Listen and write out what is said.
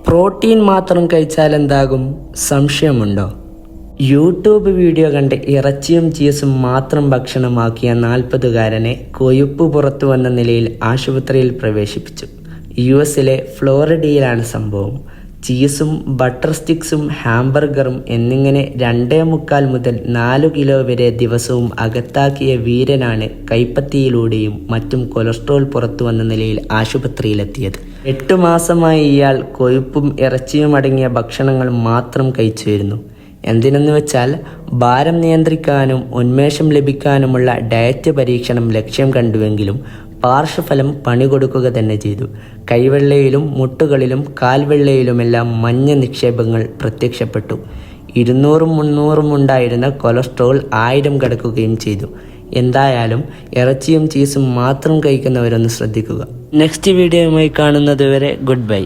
Protein മാത്രം കഴിച്ചാൽ എന്താകും? സംശയമുണ്ടോ? യൂട്യൂബ് വീഡിയോ കണ്ട് ഇറച്ചിയും ചീസും മാത്രം ഭക്ഷണമാക്കിയ 40-കാരനെ കൊഴുപ്പ് പുറത്തു വന്ന നിലയിൽ ആശുപത്രിയിൽ പ്രവേശിപ്പിച്ചു. US-ലെ ഫ്ലോറിഡയിലാണ് സംഭവം. ചീസും ബട്ടർ സ്റ്റിക്സും ഹാംബർഗറും എന്നിങ്ങനെ 2.25 മുതൽ 4 കിലോ വരെ ദിവസവും അകത്താക്കിയ വീരനാണ് കൈപ്പത്തിയിലൂടെയും മറ്റും കൊളസ്ട്രോൾ പുറത്തു വന്ന നിലയിൽ ആശുപത്രിയിലെത്തിയത്. 8 മാസമായി ഇയാൾ കൊഴുപ്പും ഇറച്ചിയും അടങ്ങിയ ഭക്ഷണങ്ങൾ മാത്രം കഴിച്ചു വരുന്നു. എന്തിനെന്ന് വെച്ചാൽ ഭാരം നിയന്ത്രിക്കാനും ഉന്മേഷം ലഭിക്കാനുമുള്ള ഡയറ്റ് പരീക്ഷണം ലക്ഷ്യം കണ്ടുവെങ്കിലും പാർശ്വഫലം പണി കൊടുക്കുക തന്നെ ചെയ്തു. കൈവെള്ളയിലും മുട്ടുകളിലും കാൽവെള്ളയിലുമെല്ലാം മഞ്ഞ നിക്ഷേപങ്ങൾ പ്രത്യക്ഷപ്പെട്ടു. 200-300 ഉണ്ടായിരുന്ന കൊളസ്ട്രോൾ 1000 കടക്കുകയും ചെയ്തു. എന്തായാലും ഇറച്ചിയും ചീസും മാത്രം കഴിക്കുന്നവരൊന്ന് ശ്രദ്ധിക്കുക. നെക്സ്റ്റ് വീഡിയോയുമായി കാണുന്നത് വരെ ഗുഡ് ബൈ.